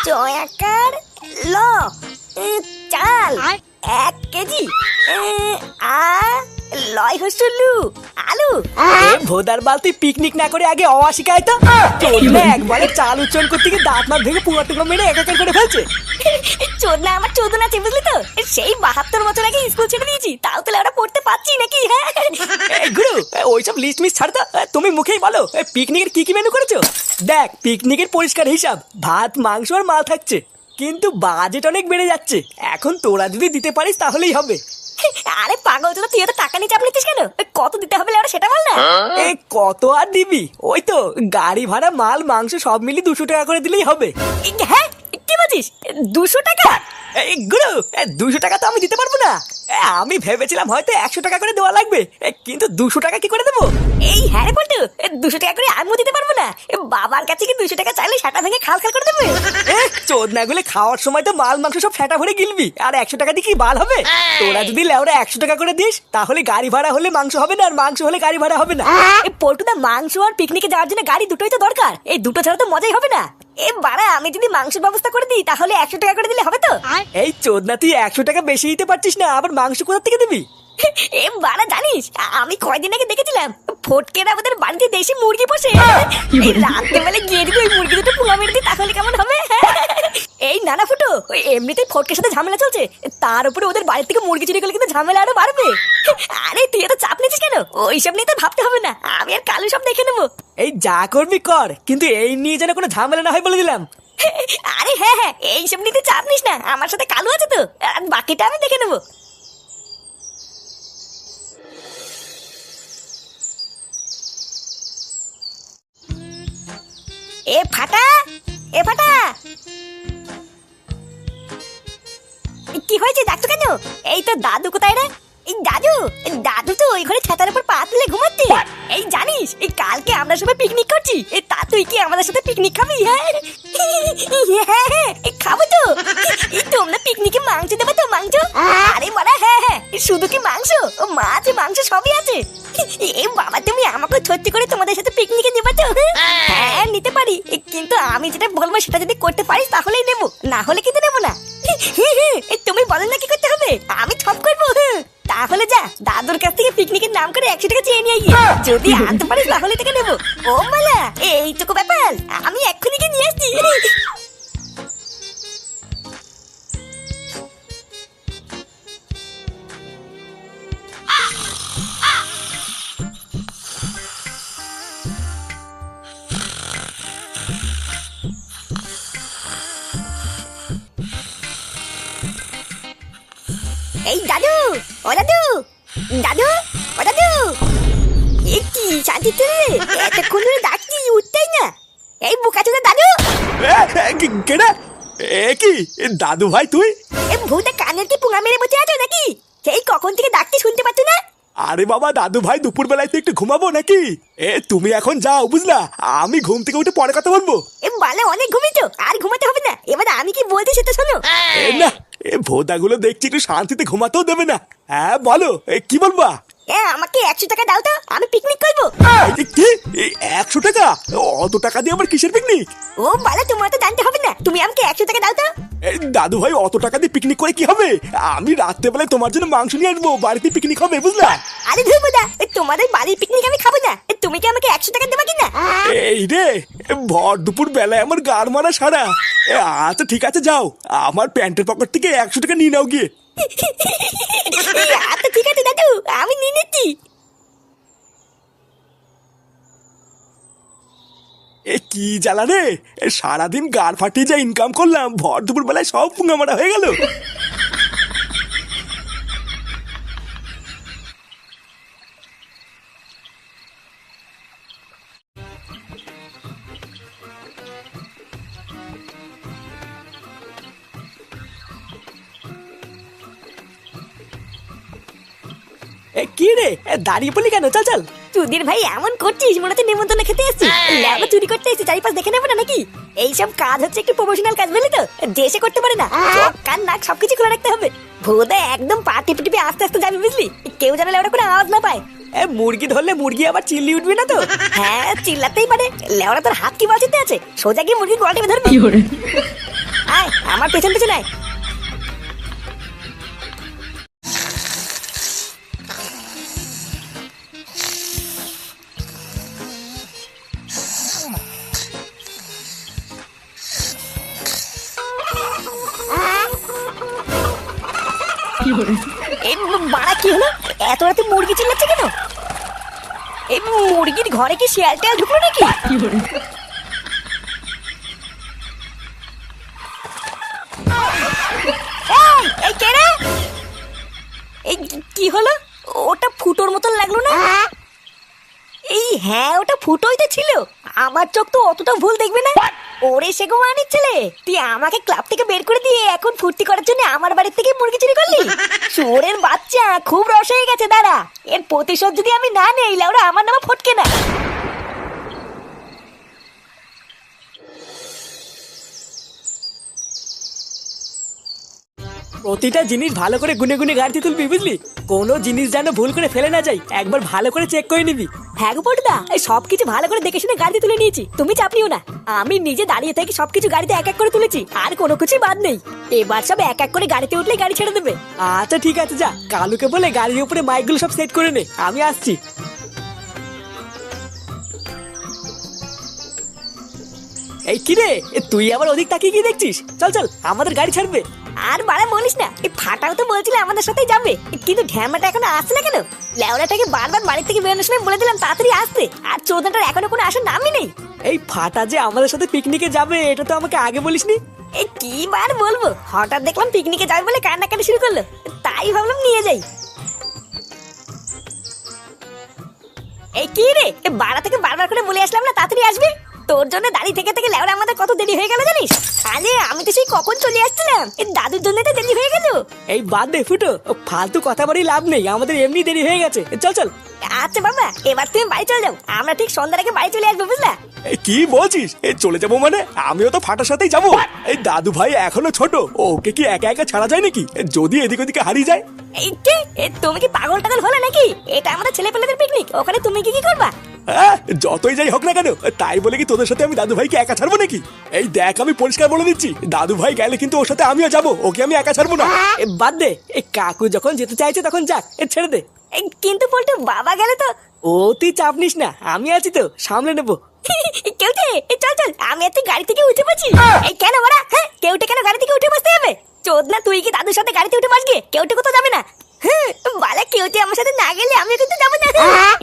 চয়াকার ল চাল 1 কেজি লয় হসুলু আলু। ভোদার বালতি পিকনিক না করে আগে অশিকায় তো একবারে চাল উচ্চারণ করতে গিয়ে দাঁত মাত ভেঙে পুরো টুকরো মেরে একাকার করে ফেলছে। চোদনা আমার চোদনা আছে বুঝলি তো, সেই 72 বছর আগে স্কুল ছেড়ে দিয়েছি, তাও তো ওরা পড়তে পারছি নাকি? হ্যাঁ গুরু ওইসব লিস্ট মিস ছাড় তো, তুমি মুখেই বলো পিকনিকের কি কি মেনু করেছো। দেখ পিকনিকের পরিষ্কার হিসাব, ভাত মাংস আর মাল থাকছে, কিন্তু বাজেট অনেক বেড়ে যাচ্ছে। এখন তোরা যদি দিতে পারিস তাহলেই হবে। আরে পাগল তো, তুই তো টাকা নিয়ে চাপ নিতিস কেন? কত দিতে হবে ওরা সেটা বল না। কত আর দিবি, ওই তো গাড়ি ভাড়া মাল মাংস সব মিলিয়ে 200 টাকা করে দিলেই হবে। হ্যাঁ কি বলছিস, 200 টাকা? গুরু 200 টাকা তো আমি দিতে পারবো না। আমি ভেবেছিলাম হয়তো 100 টাকা করে দেওয়া লাগবে, কিন্তু 200 টাকা কি করে দেবো? এই হ্যাঁ রে পল্টু, 200 টাকা করে আমিও দিতে পারবো না। বাবার কাছে কি 200 টাকা চাইলে সেটা ভেঙে খাল খাল করে দেবে? চোদনা গুলো খাওয়ার সময় তো মাল মাংস সব ফেটা ভরে গিলবি, আর 100 টাকা দিয়ে কি বাল হবে? তোরা যদি লেওরা 100 টাকা করে দিস তাহলে গাড়ি ভাড়া হলে মাংস হবে না, আর মাংস হলে গাড়ি ভাড়া হবে না। পল্টুদা মাংস আর পিকনিকে যাওয়ার জন্য গাড়ি দুটোই তো দরকার, এই দুটো ছাড়া তো মজাই হবে না। বাড়া আমি যদি মাংসের ব্যবস্থা করে দিই তাহলে 100 টাকা করে দিলে হবে তো? এই চোদনা তুই 100 টাকা বেশি দিতে পারছিস না, আবার মাংস কোথা থেকে দিবি? বাড়া জানিস আমি কয়দিন আগে দেখেছিলাম ফটকেরা আমাদের বাড়িতে দেশি মুরগি পোষে। রাত্রেবেলা গিয়ে যদি ওই মুরগি দুটো পোঙা মেরে দিই তাহলে কেমন হবে? এই নানা ফুটো, ওই এমনিতেই ফটকের সাথে ঝামেলা চলছে, তার উপরে ওদের বাড়ি থেকে মুরগি চুরি করলে কিন্তু ঝামেলা আরো বাড়বে। আরে তুই এত চাপ নিচ্ছিস কেন? ওইসব নিয়ে তো ভাবতে হবে না, আমি আর কালু সব দেখে নেবো। এই যা করবি কর, কিন্তু এই নিয়ে যেন কোনো ঝামেলা না হয় বলে দিলাম। আরে হ্যাঁ হ্যাঁ এইসব নিয়ে তুই চাপ নিস না, আমার সাথে কালু আছে তো, আর বাকিটা আমি দেখে নেবো। এ ফাটা, এ ফাটা, কি হয়েছে ডাকতো কেন? এই তো দাদু কোথায় রে? এই দাদু, দাদু তো ওই ঘরে ছাতার উপর পা তুলে ঘুমাচ্ছে। এই জানিস এই কালকে আমরা সবাই পিকনিক করছি, তা তুই কি আমাদের সাথে পিকনিক খাবি? হ্যাঁ হ্যাঁ খাবো তো। তোমরা পিকনিকে মাংস দেবে তো? মাংস? আরে বলা হ্যাঁ হ্যাঁ, শুধু কি মাংস, মাছ মাংস সবই আছে। এই বাবা তুমি আমাকে সত্যি করে তোমাদের সাথে পিকনিকে নেবে তো? হ্যাঁ নিতে পারি, কিন্তু আমি যেটা বলবো সেটা যদি করতে পারিস তাহলেই নেবো, না হলে কিন্তু নেবো না। তুমি বলো না কি করতে হবে, আমি সব করবো। তাহলে যা দাদুর কাছ থেকে পিকনিকের নাম করে 100 টাকা চেয়ে নিয়ে গিয়ে যদি আনতে পারিস তাহলে থেকে নেবো। ও মালা এইটুকু ব্যাপার, আমি এক্ষুনি গিয়ে নিয়ে আসছি। এই দাদু, ও দাদু, দাদু, ও দাদু, এ কি শান্তি রে, এতক্ষণ ধরে ডাকছি উঠতেই না। এই বোকা চোদা দাদু। কেডা? এ কি দাদু ভাই তুই? এ ভূতে কানের কি পুঙা মেরে বসে আছো নাকি? সেই কখন থেকে ডাকতে শুনতে পাচ্ছ না? আরে বাবা দাদু ভাই দুপুর বেলায় তো একটু ঘুমাবো নাকি? তুমি এখন যাও বুঝলা, আমি ঘুম থেকে উঠে পরে কথা বলবো। বালে অনেক ঘুমিয়েছো, আর ঘুমাতে হবে না, এবার আমি কি বলছি সেটা শোনো। না ভোদাগুলো দেখছি একটু শান্তিতে ঘুমাতেও দেবে না। হ্যাঁ বলো কি বলবা? আমাকে 100 টাকা দাও তো, আমি পিকনিক করবো। কি 100 টাকা? অত টাকা দিয়ে আমার কিসের পিকনিক? ও বালা তোমার তো জানতে হবে না, তুমি আমাকে 100 টাকা দাও তো। দাদু ভাই অত টাকা দিয়ে পিকনিক করে কি হবে? আমি রাত্রেবেলায় তোমার জন্য মাংস নিয়ে আসবো, বাড়িতে পিকনিক হবে বুঝলা। আরে ধুরবুদা, তোমাদের বাড়ির পিকনিক আমি খাবো না, তুমি কি আমাকে 100 টাকা দেবা কিনা? এই রে ভর দুপুর বেলায় আমার গাড় মারা সারা। আচ্ছা ঠিক আছে যাও, আমার প্যান্টের পকেট থেকে 100 টাকা নিয়ে নাও গিয়ে। আচ্ছা ঠিক আছে দাদু, আমি নিয়ে নিচ্ছি। কি জ্বালা রে, সারাদিন গাড় ফাটিয়ে যা ইনকাম করলাম, ভর দুপুর বেলায় সব পুঙ্গা মারা হয়ে গেল। কি রে দাঁড়িয়ে পড়লি কেন? চল চল। চুদির ভাই এমন করছিস মনে হচ্ছে নেমন্তন্ন খেতে এসেছিস, ল্যাবা চুরি করতে এসেছিস, চারিপাশ দেখে নেবো না নাকি? এইসব কাজ হচ্ছে একটু প্রফেশনাল কাজ বুঝলি তো, দেশে করতে পারে না, চোখ কান নাক সবকিছু খোলা রাখতে হবে। ভোদা একদম পা টিপে টিপে আস্তে আস্তে যাবি বুঝলি, কেউ যেন লেওড়া করে আওয়াজ না পায়। মুরগি ধরলে মুরগি আবার চিল্লি উঠবে না তো? হ্যাঁ চিল্লাতেই পারে, লেওড়া তোর হাত কি বাঁচিতে আছে, সোজা গিয়ে মুরগি গলা টিপে ধরবি। আয় আমার পেছন পেছন আয়। এই বাড়া কি হলো? এত রাতে মুরগি চিল্লাচ্ছে কেন? এই মুরগির ঘরে কি শিয়াল টিয়াল ঢুকলো নাকি? এই কে রে? এই কি হলো? ওটা ফুটোর মতন লাগলো না? এই হ্যাঁ, ওটা ফুটোই তো ছিল। আমার চোখ তো অতটা ভুল দেখবে না। ওরে সে গোমানির ছেলে, তুই আমাকে ক্লাব থেকে বের করে দিয়ে এখন ফুর্তি করার জন্য আমার বাড়ির থেকে মুরগি চুরি করলি? চোরের বাচ্চা, খুব রস হয়ে গেছে। দাঁড়া, এর প্রতিশোধ যদি আমি না নেই, ওরা আমার নামে ফটকে না। প্রতিটা জিনিস ভালো করে গুনে গুনে গাড়িতে তুলবি, বুঝলি? কোনো জিনিস যেন ভুল করে ফেলে না যাই, একবার ভালো করে চেক করে নিবি। হ্যাঁ গো পটুদা, এই সবকিছু ভালো করে দেখে শুনে গাড়িতে তুলে নিয়েছি, তুমি চাপ নিও না। আমি নিজে দাঁড়িয়ে থেকে সবকিছু গাড়িতে এক এক করে তুলেছি, আর কোনো কিছুই বাদ নেই। এবার সব এক এক করে গাড়িতে উঠলে গাড়ি ছেড়ে দেবে। আচ্ছা ঠিক আছে, যা কালুকে বলে গাড়ির উপরে মাইকগুলো সব সেট করে নে, আমি আসছি। এই কিরে, তুই আবার ওদিক তাকিয়ে কি দেখছিস? চল চল, আমাদের গাড়ি ছাড়বে। আর বাড়া বলিস না, এই ফাটাও তো বলছিল আমাদের সাথেই যাবে, কিন্তু ঢ্যামাটা এখনো আসছে না কেন? লেওড়াটাকে বারবার বাড়ি থেকে বেরোনোর সময় বলে দিলাম তাড়াতাড়ি আসতে, আর চোদনাটার এখনো কোনো আসার নামই নেই। এই ফাটা যে আমাদের সাথে পিকনিকে যাবে, এটা তো আমাকে আগে বলিসনি। এই কি বার বলবো, হঠাৎ দেখলাম পিকনিকে যাবে বলে কান্নাকাটি শুরু করলো, তাই ভাবলাম নিয়ে যাই। এই কি রে, বাড়া থেকে বারবার করে বলে আসলাম না তাড়াতাড়ি আসবে? তোর জন্য দাঁড়িয়ে থেকে থেকে লেওড়া আমাদের কত দেরি হয়ে গেল জানিস? আরে আমি তো সেই কখন চলে আসছিলাম, এই দাদুর জন্য তো দেরি হয়ে গেল। এই বাদ দে ফুটো, ফালতু কথা বলি লাভ নেই, আমাদের এমনি দেরি হয়ে গেছে। চল চল। আচ্ছা বাবা, এবার তুমি বাড়ি চলে যাও, আমরা ঠিক সন্ধ্যার আগে বাড়ি চলে আসবো, বুঝলা? কি বলছিস? এই চলে যাবো মানে? আমিও তো ফাটার সাথেই যাবো। এই দাদু ভাই এখনো ছোট, ওকে কি একা একা ছাড়া যায় নাকি? যদি এদিক ওদিকে হারিয়ে যায়। এই কি, তুমি কি পাগল টাগল হলে নাকি? এটা আমাদের ছেলেপেলেদের পিকনিক, ওখানে তুমি কি করবা? হ্যাঁ, যতই যাই হোক না কেন, তাই বলে কি তোদের সাথে আমি দাদু ভাইকে একা ছাড়বো নাকি? এই দেখ, আমি পরিষ্কার বলে দিচ্ছি, দাদু ভাই গেলে কিন্তু ওর সাথে আমিও যাবো, ওকে আমি একা ছাড়বো না। বাদ দে, এই কাকু যখন যেতে চাইছে তখন যাক, ছেড়ে দে। কিন্তু পল্টু বাবা গেলে তো? ও তুই চাপ নিস না, আমি আছি তো, সামলে নেবো। কেউটে, চল চল, আমি আর তুই গাড়ি থেকে উঠে বসি। এই কেন বড়া, হ্যাঁ কেউটে কেন গাড়ি থেকে উঠে বসতে হবে? চোদনা, তুই কি দাদুর সাথে গাড়িতে উঠে বসবে? কেউটে কোথাও যাবে না। বালা, কেউটে আমার সাথে না গেলে আমিও কিন্তু যাবো না।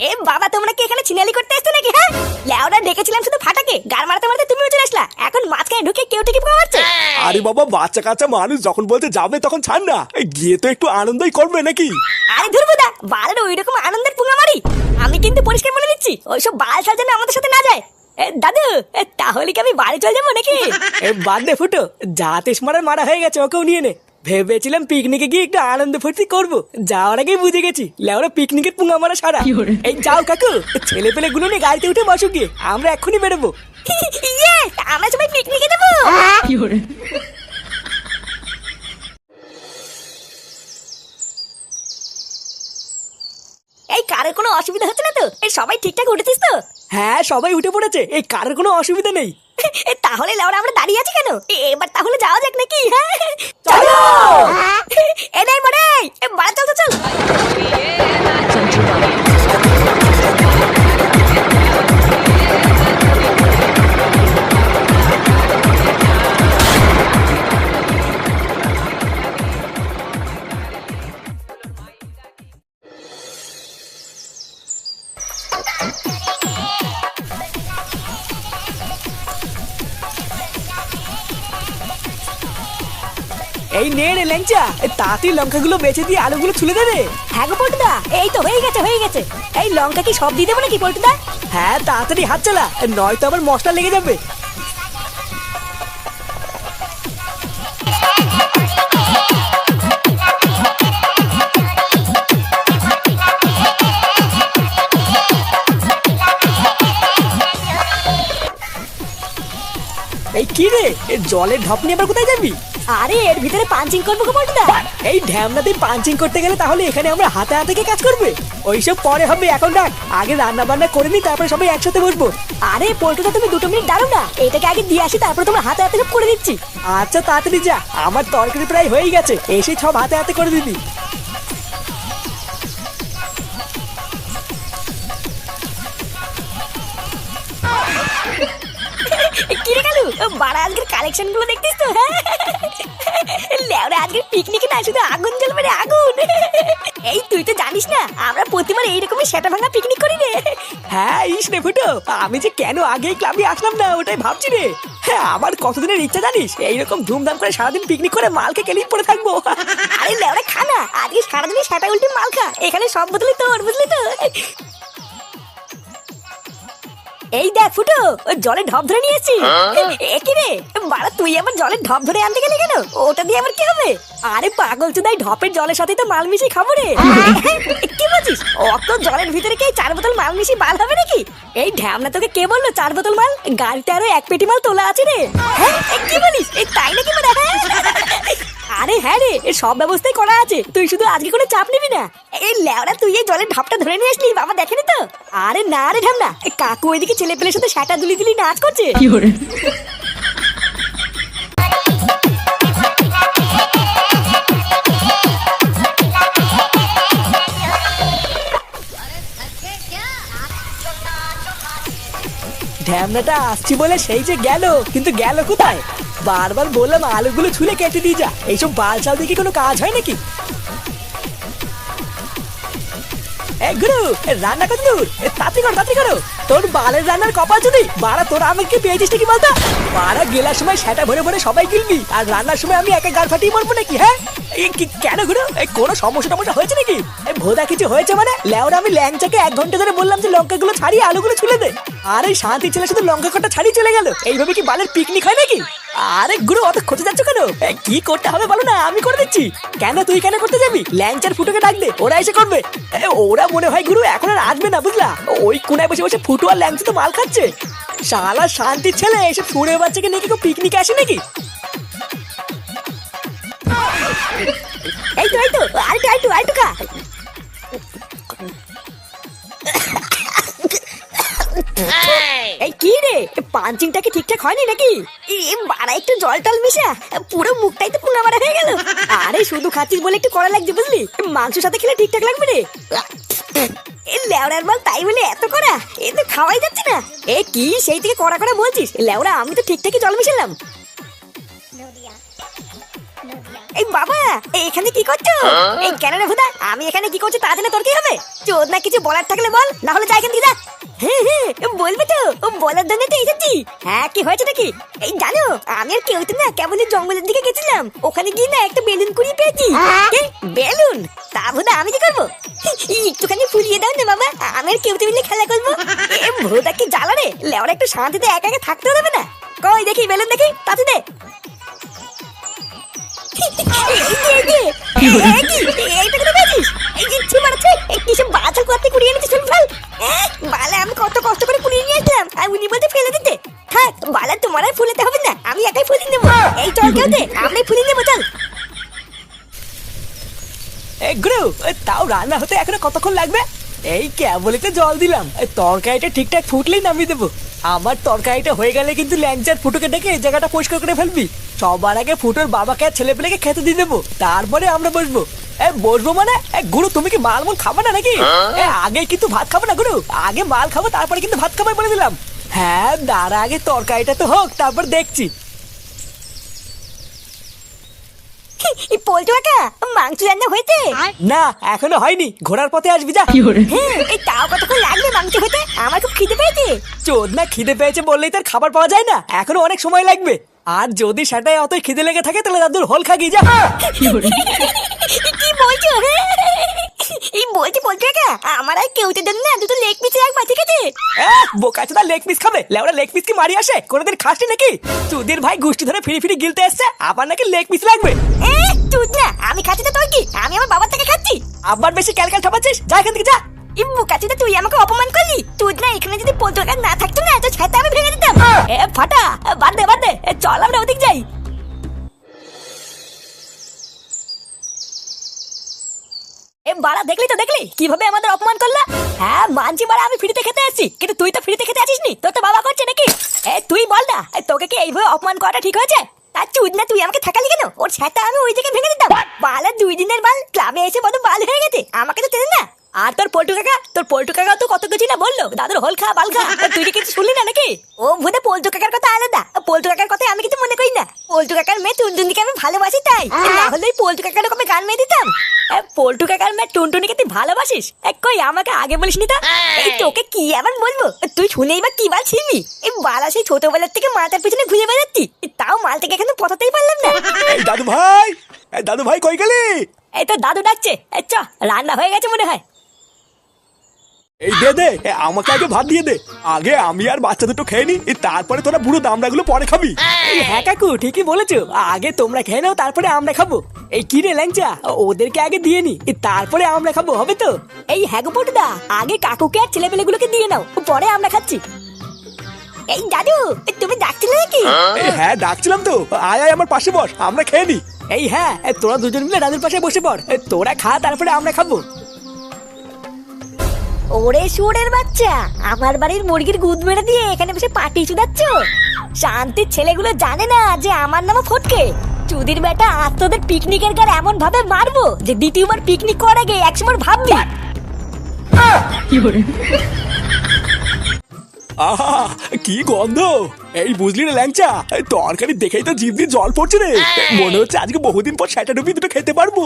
এ বাবা, তোমরা কি এখানে ছিনালি করতে আসছো নাকি? হ্যাঁ, লেওরা ডেকেছিলাম শুধু ফাটাকে, গার মারতে মারতে তুমিও চলে আসলা, এখন মাঝখানে ঢুকে কেউটে কি পোকা মারছে? আরে বাবা, বাচ্চা কাচ্চা মানুষ যখন বলতে যাবে তখন ছাড় না, গিয়ে তো একটু আনন্দই করবে নাকি? আরে ধুরবুদা, বালের ওই রকম আনন্দের পুঙ্গা মারি? আমি কিন্তু পরিষ্কার বলে দিচ্ছি, ওইসব বাল ছাড় যেন আমাদের সাথে না যায়। দাদু, তাহলে কি আমি বাড়ি চলে যাবো নাকি? বাদ দে ফুটো, যা তেস মারার মারা হয়ে গেছে, ওকেও নিয়ে নে। ভেবেছিলাম পিকনিকে গিয়ে একটু আনন্দ ফুর্তি করবো, যাওয়ার আগেই বুঝে গেছি লেওরা পিকনিকের পুঙ্গা মারা সারা। এই যাও কাকু, ছেলে পেলে গুলো নিয়ে গাড়িতে উঠে বসো গিয়ে, আমরা এক্ষুনি বেরোবো। ইয়ে, আমরা সবাই পিকনিকে যাবো। এই কারের কোনো অসুবিধা হচ্ছে না তো? এই সবাই ঠিকঠাক উঠেছিস তো? হ্যাঁ, সবাই উঠে পড়েছে, এই কারোর কোনো অসুবিধা নেই। তাহলে লেওরা আমরা দাঁড়িয়ে আছি কেন? এবার তাহলে যাওয়া যাক নাকি? হ্যাঁ চলো। এ নাই মরে, বাড়া চল তো চল। এই নে রে ল্যাংচা, তাড়াতাড়ি লঙ্কাগুলো বেঁচে দিয়ে আলুগুলো ছুলে দে রে। হ্যাঁ গো পল্টুদা, এই তো হয়ে গেছে হয়ে গেছে। এই লঙ্কা কি সব দিয়ে দেবো নাকি পল্টুদা? হ্যাঁ, তাড়াতাড়ি হাত চালা, নয়তো আবার মশলা লেগে যাবে। এই কি রে, জলের ঢপ নিয়ে আবার কোথায় যাবি? আরে এর ভিতরে পাঞ্চিং করবো গো পল্টুদা। এই ঢ্যামনাতে পাঞ্চিং করতে গেলে তাহলে এখানে আমরা হাতে হাতে কে কাজ করবে? ওইসব পরে হবে, এখন ডাক। আগে রান্না বান্না করে নি, তারপরে সবাই একসাথে বসবো। আরে পল্টুদা তুমি 2 মিনিট দাঁড়াও না, এটাকে আগে দিয়ে আসি, তারপর তোমার হাতে হাতে সব করে দিচ্ছি। আচ্ছা তাড়াতাড়ি যা, আমার তরকারি প্রায় হয়েই গেছে, এসে সব হাতে হাতে করে দিবি। কি রে কালু, বাড়া আজকের কালেকশন গুলো দেখতিস তো? লেওরা আজকের পিকনিকে না শুধু আগুন জ্বলবে রে, আগুন। এই তুই তো জানিস না আমরা প্রতিবার এইরকমই সেটা ভাঙা পিকনিক করি রে। হ্যাঁ ইস রে ফুটো, আমি যে কেন আগেই ক্লাবে আসলাম না ওটাই ভাবছি রে। হ্যাঁ আমার কতদিনের ইচ্ছা জানিস, এইরকম ধুমধাম করে সারাদিন পিকনিক করে মালকে কেলিয়ে পড়ে থাকবো। আরে লেওরা খানা, আজকে সারাদিনই সেটা উল্টে মাল খা, এখানে সব বদলে তোর, বুঝলি তো? এই দেখ ফুটো, জলে ঢপ ধরে নিয়েছি। কি রে বাড়া, তুই আমার জলের ঢপ ধরে আনতে গেলি কেন? ওটা দিয়ে আমার কি হবে? আরে পাগল চুদাই, ঢপের জলের সাথে তো মাল মিশিয়ে খাবো রে। কি বলছিস? অত জলের ভিতরে কি 4 বোতল মাল মিশিয়ে বাল হবে নাকি? এই ঢ্যামনা তোকে কে বললো 4 বোতল মাল? গাড়িতে আরো 1 পেটি মাল তোলা আছে রে। হ্যাঁ কি বলিস? এই তাই নাকি মানে? আরে হ্যাঁ রে, এর সব ব্যবস্থাই করা আছে, তুই শুধু আজকে কোনো চাপ নিবি না। এই লেওরা তুই এই জলের ঢপটা ধরে নিয়ে আসলি, বাবা দেখেনি তো? আরে না রে ঢামনা, কাকু ওইদিকে ছেলে পেলের সাথে সেটা দুলি দুলি নাচ করছে। ঢ্যামনাটা আসছি বলে সেই যে গেল, কিন্তু গেল কোথায়? বারবার বললাম আলুগুলো ছুলে কেটে দিয়ে যা, এইসব বাল চাল দিয়ে কি কোনো কাজ হয় নাকি? গুরু রান্না কত দূর? তাড়াতাড়ি করো, তোর বালের রান্নার কপাল যদি বাড়া, তোরা আমাকে পেয়েছিস নাকি বলতো? বাড়া গেলার সময় সেটা ভরে ভরে সবাই গিলবি, আর রান্নার সময় আমি একা গাড় ফাটিয়ে মরবো নাকি? হ্যাঁ কেন গুরু, কোনো সমস্যা হয়েছে নাকি? ভোদা কিছু হয়েছে মানে? লেওরা আমি ল্যাংচাকে 1 ঘন্টা ধরে বললাম যে লঙ্কাগুলো ছাড়িয়ে আলুগুলো ছুলে দে, আরে শান্তি ছেলে শুধু লঙ্কা কটা ছাড়িয়ে চলে গেল। এইভাবে কি বালের পিকনিক হয় নাকি? আরে গুরু অত খোঁজে যাচ্ছ কেন? কি করতে হবে বলো না, আমি করে দিচ্ছি। কেন তুই কেন করতে যাবি? ল্যাংচার ফুটোকে ডাক দে, ওরা এসে করবে। ওরা মনে হয় গুরু এখন আর আসবে না, বুঝলা? ওই কোনায় বসে বসে ফুটো আর ল্যাংচা তো মাল খাচ্ছে। শালা শান্তির ছেলে এসে ফুড়ে বাচ্চাকে নিয়ে কি পিকনিক আসে নাকি? এই তো আরেকটু খা। এই কি রে, পাঞ্চিংটা কি ঠিকঠাক হয়নি নাকি? বাড়া একটু জল টল মিশা, পুরো মুখটাই তো পুনা মারা হয়ে গেল। আরে শুধু খাচ্ছিস বলে একটু কড়া লাগছে, বুঝলি? মাংসের সাথে খেলে ঠিকঠাক লাগবে রে। লেওড়ার মাল তাই বলে এত করা, এ তো খাওয়াই যাচ্ছে না। এ কি সেই থেকে কড়া কড়া বলছিস? লেওড়া আমি তো ঠিকঠাকই জল মিশালাম। এই বাবা এখানে কি করছো? এই কেন রে ভুদা, আমি এখানে কি করছি তা জেনে তোর কি হবে? চোদ না কিছু বলার থাকলে বল, না হলে যাই এখান থেকে যা। হ্যাঁ বলবি তো, বলার জন্য তো এসেছি। হ্যাঁ কি হয়েছে নাকি? এই জানো আমি আর কেউ তো না কেমন জঙ্গলের দিকে গেছিলাম, ওখানে গিয়ে না একটা বেলুন কুড়িয়ে পেয়েছি। বেলুন? তা ভুদা আমি কি করবো? একটুখানি ফুলিয়ে দাও না বাবা, আমি আর কেউ তো মিলে খেলা করবো। এ ভুদা কি জ্বালা রে, লেওরা একটু শান্তিতে একা একা থাকতে দেবে না? কই দেখি বেলুন দেখি, তাতে দে। আমি কত কষ্ট করে কুড়িয়ে নিয়ে আসলাম, আর উনি বলতে ফেলে দিতে। থাক বালা, তোমার আর ফুলেতে হবে না, আমি একাই ফুলিয়ে নেবো। এই চল কেউ দে, আমি ফুলিয়ে নেবো, চল। গুরু তাও রান্না হতে এখনো কতক্ষণ লাগবে? এই কেবলই তো জল দিলাম, তরকারিটা ঠিকঠাক ফুটলেই নামিয়ে দেবো। আমার তরকারিটা হয়ে গেলে কিন্তু ল্যাংচার ফুটোকে ডেকে এই জায়গাটা পরিষ্কার করে ফেলবি। সবার আগে ফুটোর বাবাকে আর ছেলে পেলেকে খেতে দিয়ে দেবো, তারপরে আমরা বসবো। বসবো মানে? গুরু তুমি কি মাল খাবো না নাকি? আগে কিন্তু ভাত খাবো না গুরু, আগে মাল খাবো তারপরে কিন্তু ভাত খাবো বলে দিলাম। হ্যাঁ দাঁড়া, আগে তরকারিটা তো হোক, তারপর দেখছি। পল্টু কাকা মাংস রান্না হয়েছে? না এখনো হয়নি, ঘোড়ার পথে আসবি যা। এই তাও কতক্ষণ লাগবে মাংস হতে? আমার খুব খিদে পেয়েছে। চোদ না খিদে পেয়েছে বললেই তার খাবার পাওয়া যায় না, এখনো অনেক সময় লাগবে। আর যদি সেটাই অতই খিদে লেগে থাকে তাহলে দাদুর হোল খাগি যা। কি বলছো? এই বলছি পল্টু কাকা, আমার আর কেউ তো দেন না, 2টো লেগ পিস রাখবা, ঠিক আছে? বোকাচোদা লেগ পিস খাবে? লেওরা লেগ পিস কি মারি আসে? কোনোদিন খাসনি নাকি? চুদির ভাই গুষ্টি ধরে ফিরি ফিরি গিলতে এসছে, আবার নাকি লেগ পিস লাগবে? তুই না, আমি খাচ্ছি তো, তোর কি? আমি আমার বাবার থেকে খাচ্ছি। আবার বেশি ক্যালকাল ঠাপাচ্ছিস, যা এখান থেকে যা। বোকাচোদা তুই আমাকে অপমান করলি। তুই না এখানে যদি পল্টু কাকা না থাকতো না, তো ছাতা আমি ভেঙে দিতাম। ফাটা, বাদ দে, চল আমরা ওদিক যাই। বাড়া দেখলি তো দেখলি কিভাবে আমাদের অপমান করলা। হ্যাঁ মানছি বাড়া আমি ফ্রিতে খেতে আসছি, কিন্তু তুই তো ফ্রিতে খেতে আসিস নি, তোর তো বাবা করছে নাকি? তুই বল না তোকে কি এইভাবে অপমান করাটা ঠিক হয়েছে? তার চুদ না তুই আমাকে থাকালি কেন? ওর ছাতা আমি ওই জায়গায় ভেঙে দিতাম। বালা 2 দিনের বাল ক্লাবে এসে বড় বাল হয়ে গেছে, আমাকে তো চেনে না। আর তোর পল্টু কাকা তো কত কিছু না বললো, দাদুর হোল খা বাল খা, তুই কি কিছু শুনলি না নাকি? ও ভুদে পল্টু কাকার কথা আলাদা, পল্টু কাকার কথা আমি কিছু মনে করি না। পল্টু কাকার মেয়ে টুনটুনিকে আমি ভালোবাসি তাই, না হলে ওই পল্টু কাকার কবে গান মেয়ে দিতাম। পল্টু কাকার মেয়ে টুনটুনিকে তুই ভালোবাসিস? কই আমাকে আগে বলিস নি তা? এই তোকে কি আবার বলবো, তুই শুনেই বা কি বাল ছিলি? এই বালা সেই ছোটবেলার থেকে মাথার পিছনে ঘুরে বেড়াচ্ছি, তাও মাল থেকে এখানে পথাতেই পারলাম না। এই দাদু ভাই কই গেলি? এই তো দাদু ডাকছে, চ রান্না হয়ে গেছে মনে হয়। এই দে আমাকে আগে ভাত দিয়ে দে, আগে আমি আর বাচ্চা দুটো খেয়ে নি, তারপরে তোরা বুড়ো দামড়াগুলো পরে খাবি। হ্যাঁ কাকু ঠিকই বলেছো, আগে তোমরা খেয়ে নাও তারপরে আমরা খাবো। এই কি রে ল্যাংচা, ওদেরকে আগে দিয়ে নি তারপরে আমরা খাবো, হবে তো? এই হ্যাগো পটুদা, আগে কাকুকে আর ছেলেপেলেগুলোকে দিয়ে নাও, পরে আমরা খাচ্ছি। এই দাদু তুমি ডাকছিলে নাকি? হ্যাঁ ডাকছিলাম তো, আয় আমার পাশে বস, আমরা খেয়ে নি। এই হ্যাঁ তোরা দুজন মিলে দাদুর পাশে বসে পড়, তোরা খা তারপরে আমরা খাবো। ওরে শুয়োরের বাচ্চা, আমার বাড়ির মুরগির গুদ মেরে দিয়ে এখানে বসে পাটি চুদাচ্ছ? শান্তির ছেলেগুলো জানে না যে আমার নাম ফটকে। চুদির বেটা, আজ তোদের পিকনিকের গার এমন ভাবে মারবো যে দ্বিতীয়বার পিকনিক করার আগে 100 বার ভাববি। আহা কি গন্ধ! এই বুঝলি রে ল্যাংচা, তরকারি দেখেই তো জিভ দিয়ে জল পড়ছে রে, মনে হচ্ছে আজকে বহুদিন পর সেটা ডুবি দুটো খেতে পারবো।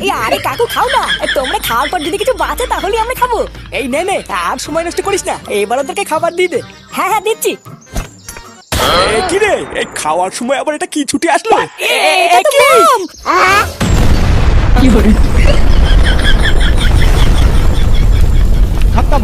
এই আরে কাকু খাও না, তোমরা খাওয়ার পর যদি কিছু বাঁচে তাহলে আমরা খাবো। এই নে নে, আর সময় নষ্ট করিস না, এবার ওদেরকে খাবার দিয়ে দে। হ্যাঁ হ্যাঁ দিচ্ছি। কি রে, এই খাওয়ার সময় আবার এটা কি ছুটি আসলো? এটা তো বোম। खत्म